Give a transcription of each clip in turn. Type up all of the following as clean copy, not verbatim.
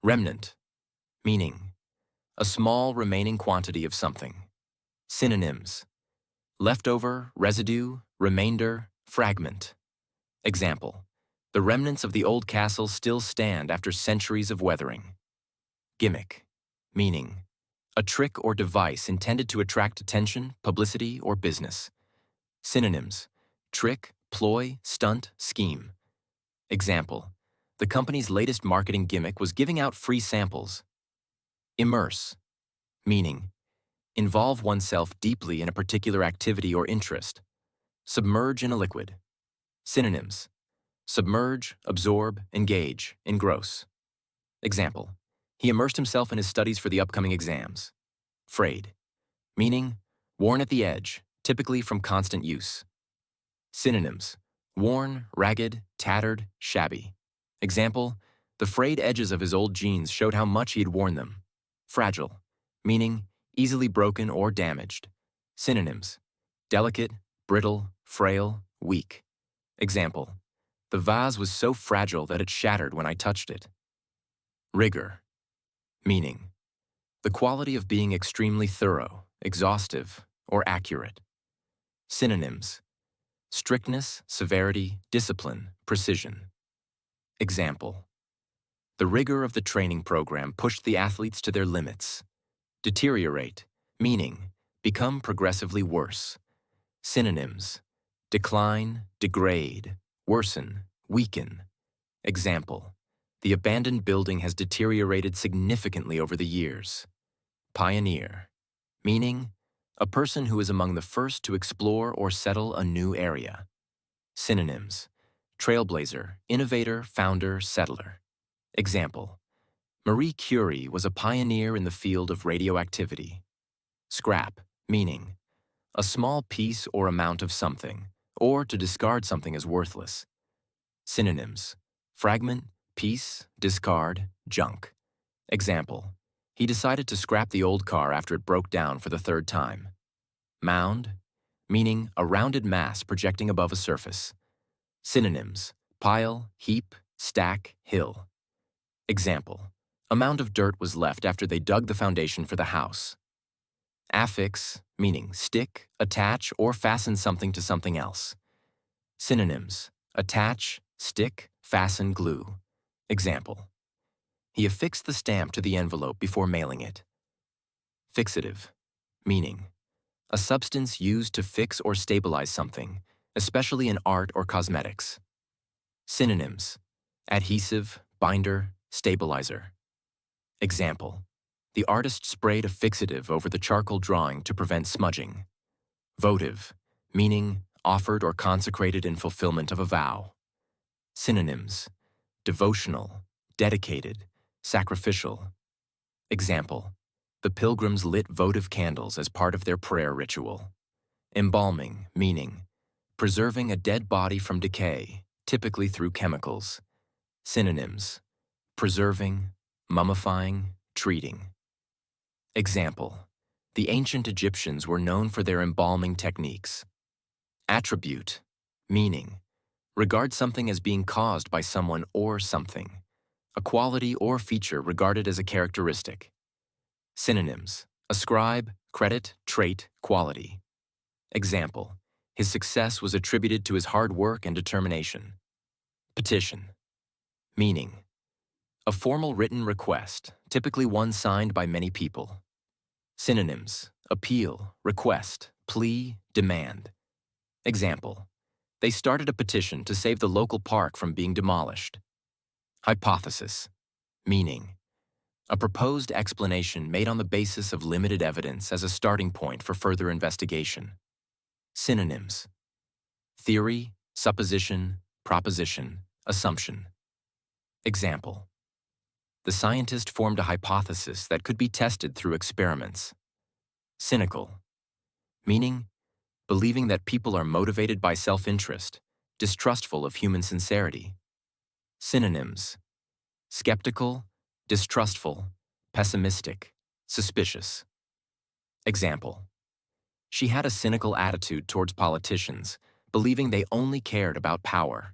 Remnant, meaning a small remaining quantity of something. Synonyms: leftover, residue, remainder, fragment. Example: the remnants of the old castle still stand after centuries of weathering. Gimmick, meaning a trick or device intended to attract attention, publicity, or business. Synonyms: trick, ploy, stunt, scheme. Example: the company's latest marketing gimmick was giving out free samples. Immerse, meaning involve oneself deeply in a particular activity or interest. Submerge in a liquid. Synonyms: submerge, absorb, engage, engross. Example: he immersed himself in his studies for the upcoming exams. Frayed, meaning worn at the edge, typically from constant use. Synonyms: worn, ragged, tattered, shabby. Example: the frayed edges of his old jeans showed how much he had worn them. Fragile, meaning easily broken or damaged. Synonyms: delicate, brittle, frail, weak. Example: the vase was so fragile that it shattered when I touched it. Rigor, meaning the quality of being extremely thorough, exhaustive, or accurate. Synonyms: strictness, severity, discipline, precision. Example: the rigor of the training program pushed the athletes to their limits. Deteriorate, meaning become progressively worse. Synonyms: decline, degrade, worsen, weaken. Example: the abandoned building has deteriorated significantly over the years. Pioneer, meaning a person who is among the first to explore or settle a new area. Synonyms: trailblazer, innovator, founder, settler. Example: Marie Curie was a pioneer in the field of radioactivity. Scrap, meaning a small piece or amount of something, or to discard something as worthless. Synonyms: fragment, piece, discard, junk. Example: he decided to scrap the old car after it broke down for the third time. Mound, meaning a rounded mass projecting above a surface. Synonyms: pile, heap, stack, hill. Example: a mound of dirt was left after they dug the foundation for the house. Affix, meaning stick, attach, or fasten something to something else. Synonyms: attach, stick, fasten, glue. Example: he affixed the stamp to the envelope before mailing it. Fixative, meaning a substance used to fix or stabilize something, especially in art or cosmetics. Synonyms: adhesive, binder, stabilizer. Example: the artist sprayed a fixative over the charcoal drawing to prevent smudging. Votive, meaning offered or consecrated in fulfillment of a vow. Synonyms: devotional, dedicated, sacrificial. Example: the pilgrims lit votive candles as part of their prayer ritual. Embalming, meaning preserving a dead body from decay, typically through chemicals. Synonyms: preserving, mummifying, treating. Example: the ancient Egyptians were known for their embalming techniques. Attribute, meaning regard something as being caused by someone or something, a quality or feature regarded as a characteristic. Synonyms: ascribe, credit, trait, quality. Example: his success was attributed to his hard work and determination. Petition, meaning a formal written request, typically one signed by many people. Synonyms: appeal, request, plea, demand. Example: they started a petition to save the local park from being demolished. Hypothesis, meaning a proposed explanation made on the basis of limited evidence as a starting point for further investigation. Synonyms: theory, supposition, proposition, assumption. Example: the scientist formed a hypothesis that could be tested through experiments. Cynical, meaning believing that people are motivated by self-interest, distrustful of human sincerity. Synonyms: skeptical, distrustful, pessimistic, suspicious. Example: she had a cynical attitude towards politicians, believing they only cared about power.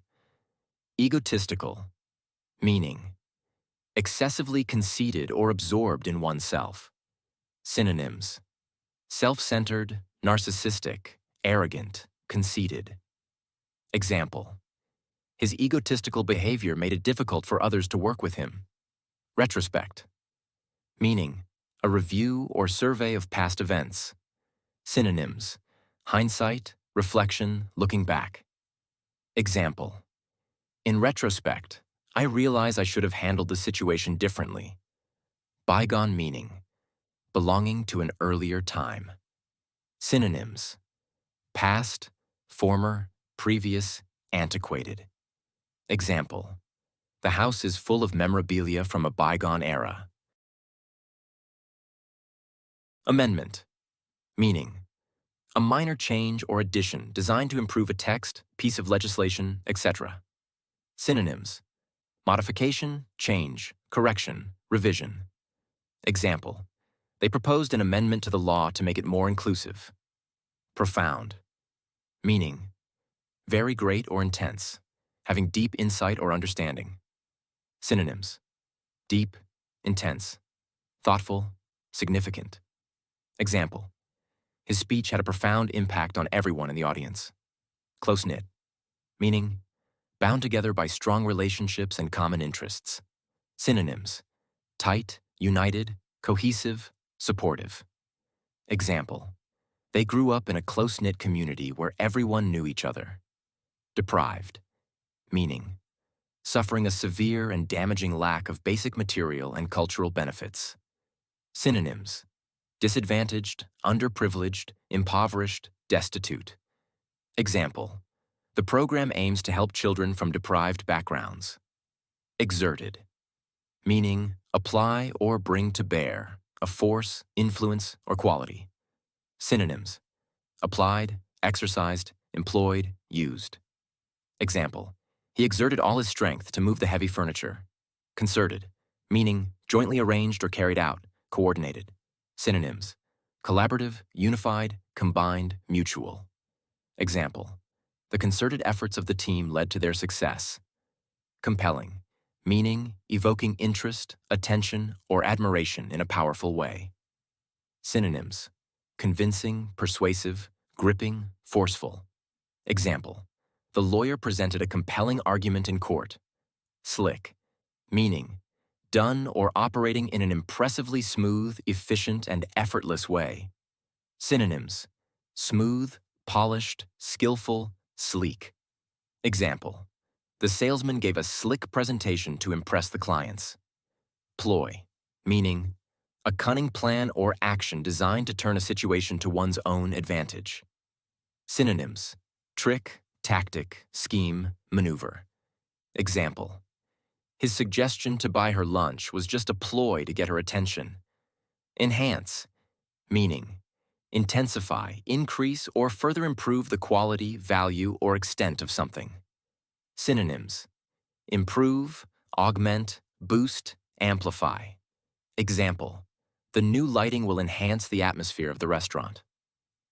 Egotistical, meaning excessively conceited or absorbed in oneself. Synonyms: self-centered, narcissistic, arrogant, conceited. Example: his egotistical behavior made it difficult for others to work with him. Retrospect. Meaning: a review or survey of past events. Synonyms: hindsight, reflection, looking back. Example: in retrospect, I realize I should have handled the situation differently. Bygone meaning: belonging to an earlier time. Synonyms: past, former, previous, antiquated. Example: the house is full of memorabilia from a bygone era. Amendment. Meaning: a minor change or addition designed to improve a text, piece of legislation, etc. Synonyms: modification, change, correction, revision. Example: they proposed an amendment to the law to make it more inclusive. Profound. Meaning: very great or intense, having deep insight or understanding. Synonyms: deep, intense, thoughtful, significant. Example: his speech had a profound impact on everyone in the audience. Close-knit. Meaning: bound together by strong relationships and common interests. Synonyms: tight, united, cohesive, supportive. Example: they grew up in a close-knit community where everyone knew each other. Deprived. Meaning: suffering a severe and damaging lack of basic material and cultural benefits. Synonyms: disadvantaged, underprivileged, impoverished, destitute. Example: the program aims to help children from deprived backgrounds. Exerted. Meaning: apply or bring to bear, a force, influence, or quality. Synonyms: applied, exercised, employed, used. Example: he exerted all his strength to move the heavy furniture. Concerted. Meaning: jointly arranged or carried out, coordinated. Synonyms: collaborative, unified, combined, mutual. Example: the concerted efforts of the team led to their success. Compelling. Meaning: evoking interest, attention, or admiration in a powerful way. Synonyms: convincing, persuasive, gripping, forceful. Example: the lawyer presented a compelling argument in court. Slick. Meaning: done or operating in an impressively smooth, efficient, and effortless way. Synonyms: smooth, polished, skillful, sleek. Example: the salesman gave a slick presentation to impress the clients. Ploy. Meaning: a cunning plan or action designed to turn a situation to one's own advantage. Synonyms: trick, tactic, scheme, maneuver. Example: his suggestion to buy her lunch was just a ploy to get her attention. Enhance. Meaning: intensify, increase, or further improve the quality, value, or extent of something. Synonyms: improve, augment, boost, amplify. Example: the new lighting will enhance the atmosphere of the restaurant.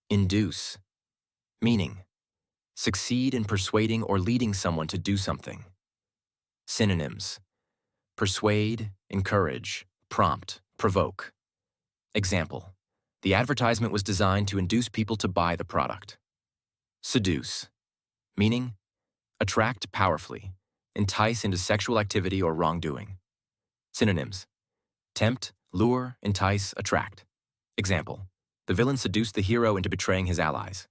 Induce. Meaning: succeed in persuading or leading someone to do something. Synonyms: persuade, encourage, prompt, provoke. Example: the advertisement was designed to induce people to buy the product. Seduce. Meaning: attract powerfully, entice into sexual activity or wrongdoing. Synonyms: tempt, lure, entice, attract. Example: the villain seduced the hero into betraying his allies.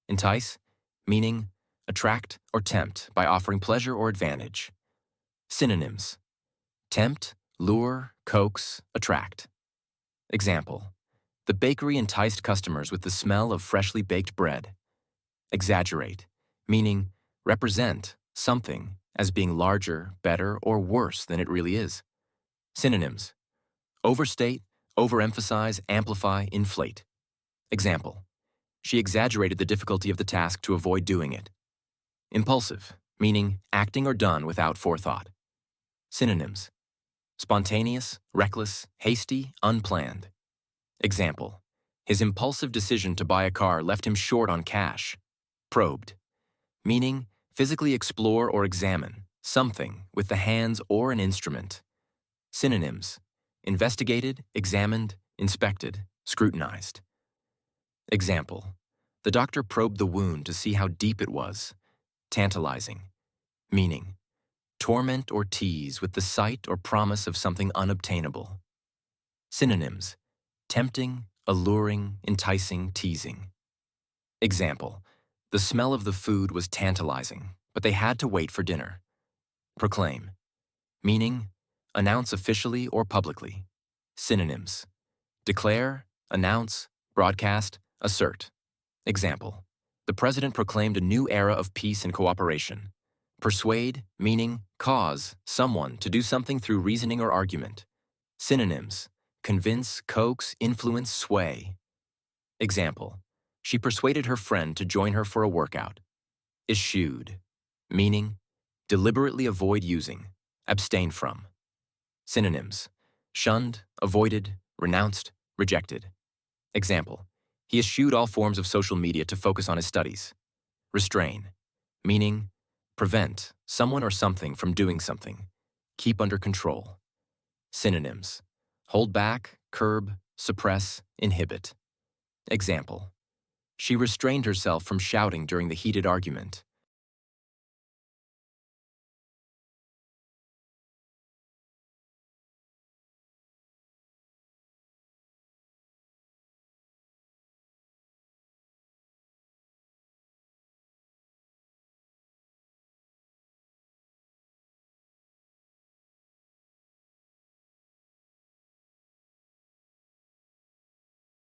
Entice. Meaning: attract or tempt by offering pleasure or advantage. Synonyms: tempt, lure, coax, attract. Example: the bakery enticed customers with the smell of freshly baked bread. Exaggerate. Meaning: represent something as being larger, better, or worse than it really is. Synonyms: overstate, overemphasize, amplify, inflate. Example: she exaggerated the difficulty of the task to avoid doing it. Impulsive. Meaning: acting or done without forethought. Synonyms: spontaneous, reckless, hasty, unplanned. Example: his impulsive decision to buy a car left him short on cash. Probed. Meaning: physically explore or examine something with the hands or an instrument. Synonyms: investigated, examined, inspected, scrutinized. Example: the doctor probed the wound to see how deep it was. Tantalizing. Meaning: torment or tease with the sight or promise of something unobtainable. Synonyms: tempting, alluring, enticing, teasing. Example: the smell of the food was tantalizing, but they had to wait for dinner. Proclaim. Meaning: announce officially or publicly. Synonyms: declare, announce, broadcast, assert. Example: the president proclaimed a new era of peace and cooperation. Persuade, meaning cause someone to do something through reasoning or argument. Synonyms: convince, coax, influence, sway. Example: she persuaded her friend to join her for a workout. Eschewed, meaning deliberately avoid using, abstain from. Synonyms: shunned, avoided, renounced, rejected. Example: he eschewed all forms of social media to focus on his studies. Restrain, meaning prevent someone or something from doing something. Keep under control. Synonyms: hold back, curb, suppress, inhibit. Example: she restrained herself from shouting during the heated argument.